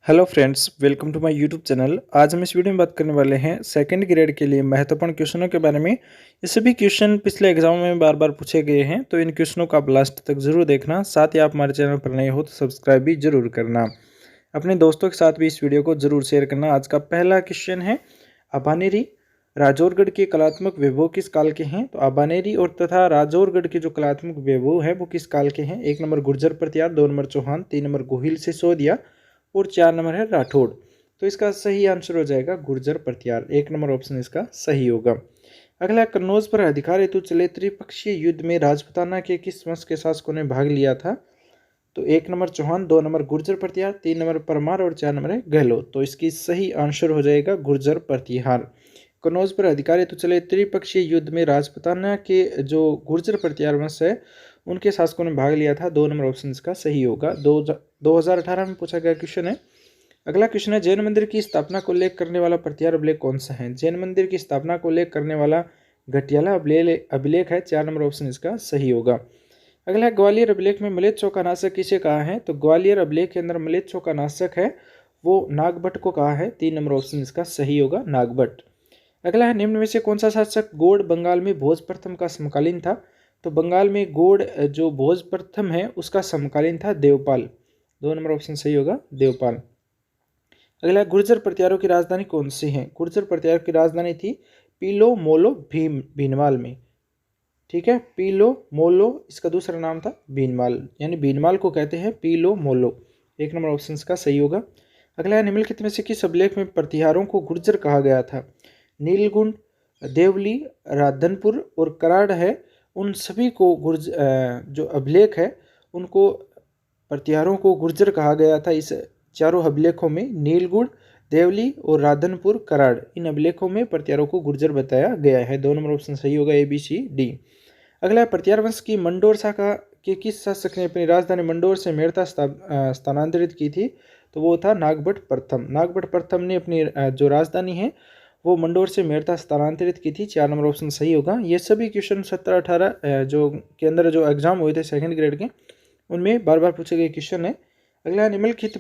Hello friends, welcome to my YouTube channel. आज हम इस वीडियो में बात करने वाले हैं सेकंड ग्रेड के लिए महत्वपूर्ण क्वेश्चनों के बारे में। ये सभी क्वेश्चन पिछले एग्जाम में बार बार पूछे गए हैं, तो इन क्वेश्चनों को आप लास्ट तक जरूर देखना। साथ ही आप हमारे चैनल पर नए हो तो सब्सक्राइब भी जरूर करना। अपने दोस्तों के साथ भी इस वीडियो को जरूर शेयर करना। आज का पहला क्वेश्चन है, अभानेरी राजौरगढ़ के कलात्मक वैभव किस काल के हैं? तो अभानेरी और तथा राजौरगढ़ के जो कलात्मक वैभव है वो किस काल के हैं? 1 नंबर गुर्जर प्रतिहार, 2 नंबर चौहान, 3 नंबर गोहिल सिसोदिया और 4 नंबर है राठौड़। तो इसका सही आंसर हो जाएगा गुर्जर प्रतिहार। 1 नंबर ऑप्शन इसका सही होगा। अगला, कन्नौज पर अधिकार हेतु चले त्रिपक्षीय युद्ध में राजपुताना के किस वंश के शासकों ने भाग लिया था? तो 1 नंबर चौहान, 2 नंबर गुर्जर प्रतिहार, 3 नंबर परमार और 4 नंबर है गहलोत। तो इसकी सही आंसर हो जाएगा गुर्जर प्रतिहार। कन्नौज पर अधिकार हेतु चले त्रिपक्षीय युद्ध में राजपुताना के जो गुर्जर प्रतिहार वंश है उनके शासकों ने भाग लिया था। 2 नंबर ऑप्शन इसका सही होगा। 2018 में पूछा गया क्वेश्चन है। अगला क्वेश्चन है, जैन मंदिर की स्थापना को उल्लेख करने वाला प्रतिहार अभिलेख कौन सा है? जैन मंदिर की स्थापना को उल्लेख करने वाला घटियाला अभिलेख है। 4 नंबर ऑप्शन इसका सही होगा। अगला, ग्वालियर अभिलेख में म्लेच्छों का नाशक किसे कहा है? तो ग्वालियर अभिलेख के अंदर म्लेच्छों का नाशक है वो नागभट्ट को कहा है। 3 नंबर ऑप्शन इसका सही होगा, नागभट्ट। अगला है, निम्न में से कौन सा शासक गोड़ बंगाल में भोज प्रथम का समकालीन था? तो बंगाल में गोड़ जो भोज प्रथम है उसका समकालीन था देवपाल। 2 नंबर ऑप्शन सही होगा, देवपाल। अगला, गुर्जर प्रतिहारों की राजधानी कौन सी है? गुर्जर प्रतिहार की राजधानी थी पीलो मोलो भीनमाल में। ठीक है, पीलो मोलो इसका दूसरा नाम था भीनमाल, यानी भीनमाल को कहते हैं पीलो मोलो। 1 नंबर ऑप्शन का सही होगा। अगला, निम्नलिखित में से किस अभिलेख में प्रतिहारों को गुर्जर कहा गया था? नीलगुंड, देवली, राधनपुर और कराड़ है। उन सभी को जो अभिलेख है उनको प्रतिहारों को गुर्जर कहा गया था। इस चारों अभिलेखों में नीलगुण, देवली और राधनपुर, कराड़, इन अभिलेखों में प्रतिहारों को गुर्जर बताया गया है। 2 नंबर ऑप्शन सही होगा, ABCD। अगला, प्रतिहार वंश की मंडोर शाखा के किस शासक ने अपनी राजधानी मंडोर से मेड़ता स्थानांतरित की थी? तो वो था नागभट्ट प्रथम। नागभट्ट प्रथम ने अपनी जो राजधानी है वो मंडोर से मेड़ता स्थानांतरित की थी। 4 नंबर ऑप्शन सही होगा। ये सभी क्वेश्चन 17-18 जो के अंदर जो एग्जाम हुए थे सेकंड ग्रेड के उनमें बार बार पूछे गए क्वेश्चन है। अगला, निम्नलिखित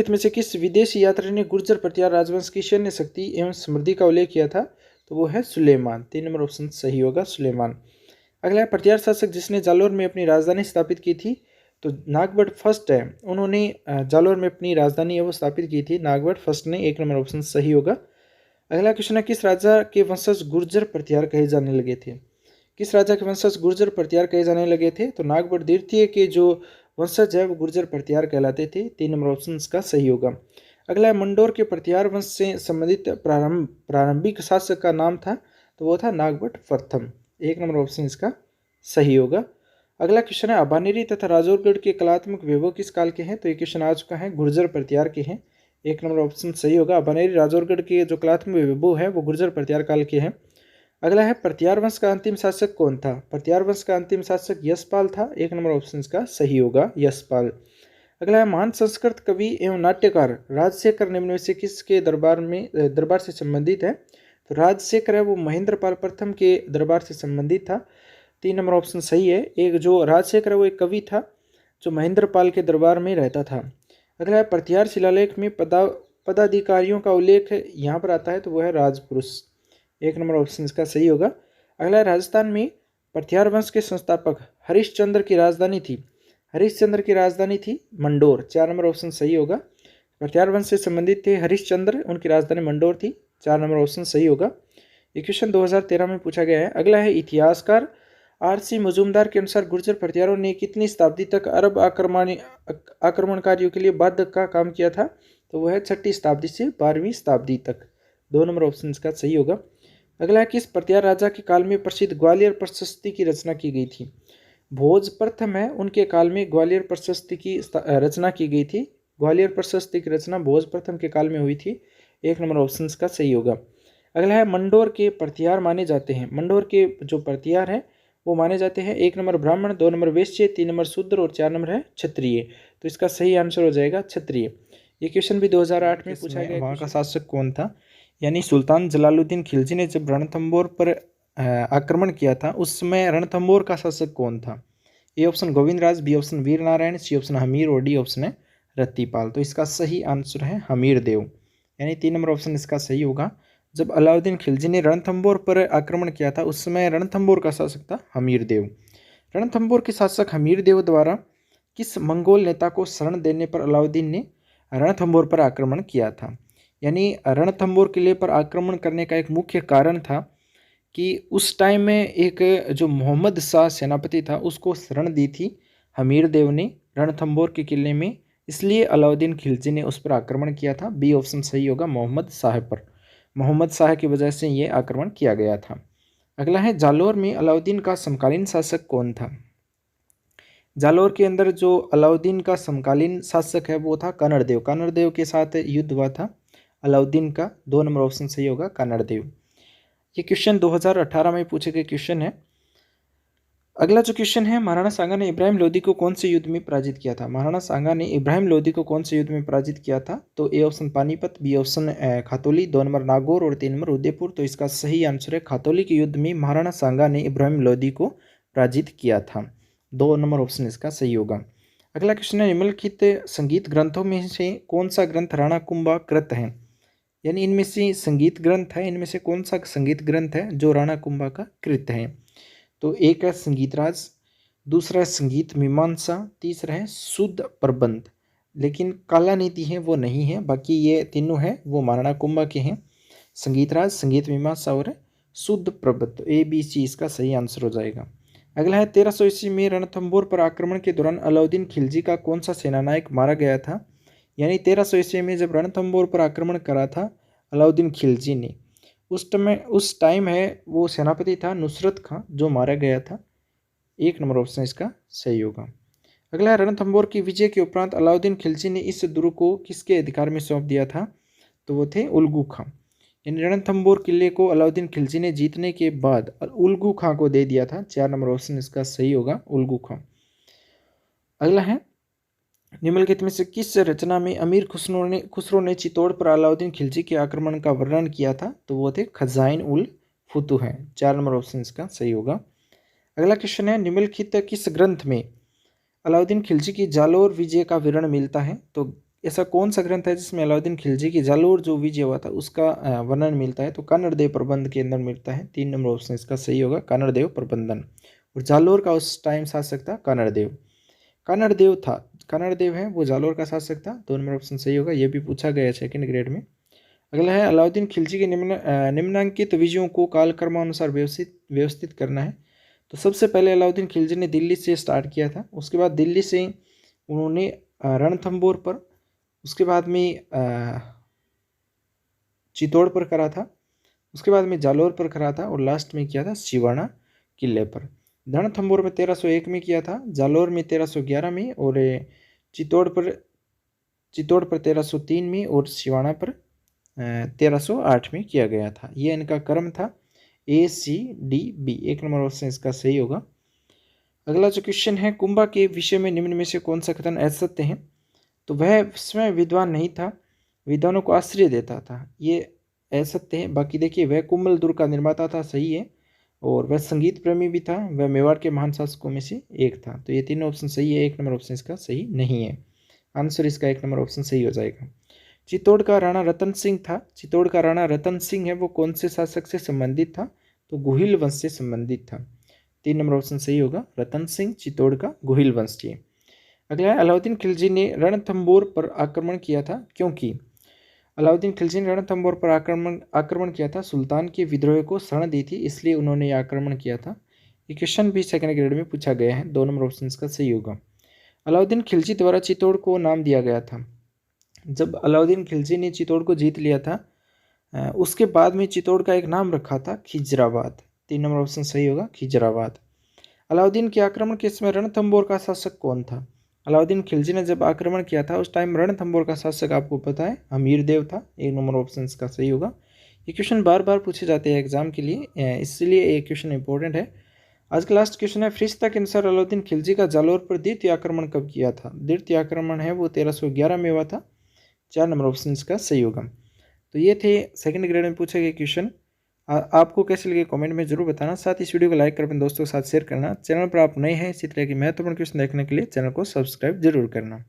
में से किस विदेशी यात्री ने गुर्जर प्रतिहार राजवंश की सैन्य शक्ति एवं समृद्धि का उल्लेख किया था? तो वो है सुलेमान। 3 नंबर ऑप्शन सही होगा, सुलेमान। अगला, प्रतिहार शासक जिसने जालोर में अपनी राजधानी स्थापित की थी? तो नागभट्ट फर्स्ट है, उन्होंने जालोर में अपनी राजधानी है वो स्थापित की थी, नागभट्ट फर्स्ट ने। 1 नंबर ऑप्शन सही होगा। अगला क्वेश्चन है, किस राजा के वंशज गुर्जर प्रतिहार कहे जाने लगे थे? किस राजा के वंशज गुर्जर प्रतिहार कहे जाने लगे थे? तो नागभट्ट द्वितीय के जो वंशज है वो गुर्जर प्रतिहार कहलाते थे। 3 नंबर ऑप्शन का सही होगा। अगला, मंडोर के प्रतिहार वंश से संबंधित प्रारंभिक शासक का नाम था? तो वो था नागभट्ट प्रथम। 1 नंबर ऑप्शन इसका सही होगा। अगला क्वेश्चन है, अभानेरी तथा राजौरगढ़ के कलात्मक वैभव किस काल के हैं? तो ये क्वेश्चन आ चुका है, गुर्जर प्रतिहार के हैं। 1 नंबर ऑप्शन सही होगा। अभानेरी राजौरगढ़ के जो कलात्मक वैभव है वो गुर्जर प्रतिहार काल के हैं। अगला है, प्रतिहार वंश का अंतिम शासक कौन था? प्रतिहार वंश का अंतिम शासक यशपाल था। 1 नंबर ऑप्शन का सही होगा, यशपाल। अगला है, महान संस्कृत कवि एवं नाट्यकार राजशेखर निम्न में से किसके दरबार से संबंधित है? तो राजशेखर है वो महेंद्रपाल प्रथम के दरबार से संबंधित था। 3 नंबर ऑप्शन सही है। एक जो राजशेखर है वो एक कवि था जो महेंद्रपाल के दरबार में रहता था। अगला है, प्रतिहार शिलालेख में पदाधिकारियों का उल्लेख यहाँ पर आता है तो वह है राजपुरुष। 1 नंबर ऑप्शन इसका सही होगा। अगला है, राजस्थान में प्रतिहार वंश के संस्थापक हरिश्चंद्र की राजधानी थी? हरिश्चंद्र की राजधानी थी मंडोर। 4 नंबर ऑप्शन सही होगा। प्रतिहार वंश से संबंधित थे हरिश्चंद्र, उनकी राजधानी मंडोर थी। 4 नंबर ऑप्शन सही होगा। ये क्वेश्चन 2013 में पूछा गया है। अगला है, इतिहासकार RC मजूमदार के अनुसार गुर्जर प्रतिहारों ने कितनी शताब्दी तक अरब आक्रमणकारियों के लिए बाध्यक का काम किया था? तो वह है 6ठी शताब्दी से 12वीं शताब्दी तक। 2 नंबर ऑप्शन इसका सही होगा। अगला है, किस प्रतिहार राजा के काल में प्रसिद्ध ग्वालियर प्रशस्ति की रचना की गई थी? भोज प्रथम है, उनके काल में ग्वालियर प्रशस्ति की रचना की गई थी। ग्वालियर प्रशस्ति की रचना भोज प्रथम के काल में हुई थी। 1 नंबर ऑप्शन का सही होगा। अगला है, मंडोर के प्रतिहार माने जाते हैं? मंडोर के जो प्रतिहार है वो माने जाते हैं 1 नंबर ब्राह्मण, 2 नंबर वैश्य, 3 नंबर शूद्र और 4 नंबर है क्षत्रिय। तो इसका सही आंसर हो जाएगा क्षत्रिय। ये क्वेश्चन भी 2008 में पूछा गया। वहाँ का शासक कौन था? यानी सुल्तान जलालुद्दीन खिलजी ने जब रणथंबोर पर आक्रमण किया था उस समय रणथंबोर का शासक कौन था? A option Govind Raj, B option Veer Narayan, C option Hamir और डी ऑप्शन है रत्तीपाल। तो इसका सही आंसर है हमीर देव, यानी 3 नंबर ऑप्शन इसका सही होगा। जब अलाउद्दीन खिलजी ने रणथंभौर पर आक्रमण किया था उस समय रणथंभौर का शासक था हमीर देव। रणथंभौर के शासक हमीर देव द्वारा किस मंगोल नेता को शरण देने पर अलाउद्दीन ने रणथंभौर पर आक्रमण किया था? यानी रणथंभौर किले पर आक्रमण करने का एक मुख्य कारण था कि उस टाइम में एक जो मोहम्मद शाह सेनापति था उसको शरण दी थी हमीर देव ने रणथंभौर के किले में, इसलिए अलाउद्दीन खिलजी ने उस पर आक्रमण किया था। बी ऑप्शन सही होगा, मोहम्मद शाह पर। मोहम्मद शाह की वजह से ये आक्रमण किया गया था। अगला है, जालौर में अलाउद्दीन का समकालीन शासक कौन था? जालौर के अंदर जो अलाउद्दीन का समकालीन शासक है वो था कनड़देव। कनड़देव के साथ युद्ध हुआ था अलाउद्दीन का। 2 नंबर ऑप्शन सही होगा, कनड़देव। ये क्वेश्चन 2018 में पूछे गए क्वेश्चन है। अगला जो क्वेश्चन है, महाराणा सांगा ने इब्राहिम लोदी को कौन से युद्ध में पराजित किया था? महाराणा सांगा ने इब्राहिम लोदी को कौन से युद्ध में पराजित किया था? तो A option Panipat, B option Khatauli, 2 number Nagaur और 3 नंबर उदयपुर। तो इसका सही आंसर है खातौली के युद्ध में महाराणा सांगा ने इब्राहिम लोदी को पराजित किया था। 2 नंबर ऑप्शन इसका सही होगा। अगला क्वेश्चन है, निम्नलिखित संगीत ग्रंथों में से कौन सा ग्रंथ राणा कुंभा कृत है? यानी इनमें से संगीत ग्रंथ है, इनमें से कौन सा संगीत ग्रंथ है जो राणा कुंभा का कृत है? तो एक है संगीत राज, दूसरा है संगीत मीमांसा, तीसरा है शुद्ध प्रबंध। लेकिन काला नीति है वो नहीं है, बाकी ये तीनों है वो महाराणा कुंभा के हैं, संगीत राज, संगीत मीमांसा और शुद्ध प्रबंध। तो ए बी सी इसका सही आंसर हो जाएगा। अगला है, 1300 ईस्वी में रणथंभौर पर आक्रमण के दौरान अलाउद्दीन खिलजी का कौन सा सेनानायक मारा गया था? यानी 1300 ईस्वी में जब रणथंभौर पर आक्रमण करा था अलाउद्दीन खिलजी ने, उस टाइम है वो सेनापति था नुसरत खां जो मारा गया था। 1 नंबर ऑप्शन इसका सही होगा। अगला है, रणथंभौर की विजय के उपरांत अलाउद्दीन खिलजी ने इस दुर्ग को किसके अधिकार में सौंप दिया था? तो वो थे उल्गू खां। यानी रणथंभौर किले को अलाउद्दीन खिलजी ने जीतने के बाद उल्गू खां को दे दिया था। 4 नंबर ऑप्शन इसका सही होगा, उल्गू खां। अगला है, निम्नलिखित में से किस रचना में अमीर खुसरो ने चित्तौड़ पर अलाउद्दीन खिलजी के आक्रमण का वर्णन किया था? तो वो थे खजाइन उल फुतूह है। 4 नंबर ऑप्शन इसका सही होगा। अगला क्वेश्चन है, निम्नलिखित किस ग्रंथ में अलाउद्दीन खिलजी की जालौर विजय का विवरण मिलता है? तो ऐसा कौन सा ग्रंथ है जिसमें अलाउद्दीन खिलजी की जालौर जो विजय हुआ था उसका वर्णन मिलता है? तो कन्नड़देव प्रबंध के अंदर मिलता है। 3 नंबर ऑप्शन इसका सही होगा, कन्नड़देव प्रबंधन। और जालौर का उस टाइम शासक था कन्नड़देव। कन्नड़देव है वो जालौर का शासक था। 2 नंबर ऑप्शन सही होगा, ये भी पूछा गया है 2nd ग्रेड में। अगला है, अलाउद्दीन खिलजी के निम्नांकित विजयों को कालक्रमानुसार व्यवस्थित करना है। तो सबसे पहले अलाउद्दीन खिलजी ने दिल्ली से स्टार्ट किया था, उसके बाद दिल्ली से उन्होंने रणथंभौर पर, उसके बाद में चित्तौड़ पर करा था, उसके बाद में जालौर पर करा था और लास्ट में किया था सिवाना किले पर। रणथंभौर में 1301 में किया था, जालौर में 1311 में और चित्तौड़ पर 1303 में और सिवाना पर 1308 में किया गया था। ये इनका क्रम था ACDB। 1 नंबर ऑप्शन इसका सही होगा। अगला जो क्वेश्चन है, कुंभा के विषय में निम्न में से कौन सा कथन असत्य है? तो वह स्वयं विद्वान नहीं था, विद्वानों को आश्रय देता था, ये असत्य है। बाकी देखिए, वह कुंभल दुर्ग का निर्माता था, सही है। और वह संगीत प्रेमी भी था, वह मेवाड़ के महान शासकों में से एक था। तो ये तीनों ऑप्शन सही है, 1 नंबर ऑप्शन इसका सही नहीं है। आंसर इसका 1 नंबर ऑप्शन सही हो जाएगा। चित्तौड़ का राणा रतन सिंह था। चित्तौड़ का राणा रतन सिंह है वो कौन से शासक से संबंधित था? तो गुहिल वंश से संबंधित था। 3 नंबर ऑप्शन सही होगा, रतन सिंह चित्तौड़ का गुहिल वंशीय। अगला है, अलाउद्दीन खिलजी ने रणथंभौर पर आक्रमण किया था क्योंकि? अलाउद्दीन खिलजी ने रणथंभौर पर आक्रमण किया था, सुल्तान के विद्रोह को शरण दी थी, इसलिए उन्होंने आक्रमण किया था। ये क्वेश्चन भी 2nd ग्रेड में पूछा गया है। 2 नंबर ऑप्शन इसका सही होगा। अलाउद्दीन खिलजी द्वारा चित्तौड़ को नाम दिया गया था। जब अलाउद्दीन खिलजी ने चित्तौड़ को जीत लिया था उसके बाद में चित्तौड़ का एक नाम रखा था खिजराबाद। 3 नंबर ऑप्शन सही होगा, खिजराबाद। अलाउद्दीन के आक्रमण के समय रणथंभौर का शासक कौन था? अलाउद्दीन खिलजी ने जब आक्रमण किया था उस टाइम रणथंभौर का शासक आपको पता है हमीर देव था। 1 नंबर ऑप्शन का सही होगा। ये क्वेश्चन बार बार पूछे जाते हैं एग्जाम के लिए, इसलिए ये क्वेश्चन इंपॉर्टेंट है। आज का लास्ट क्वेश्चन है, फरिश्ता के अनुसार अलाउद्दीन खिलजी का जालौर पर द्वितीय आक्रमण कब किया था? द्वितीय आक्रमण है वो 1311 में हुआ था। 4 नंबर ऑप्शन इसका सही होगा। तो ये थे 2nd ग्रेड में पूछे गए क्वेश्चन। आपको कैसे लगे कमेंट में जरूर बताना। साथ ही इस वीडियो को लाइक कर अपने दोस्तों के साथ शेयर करना। चैनल पर आप नए हैं इसी तरह के महत्वपूर्ण क्वेश्चन देखने के लिए चैनल को सब्सक्राइब जरूर करना।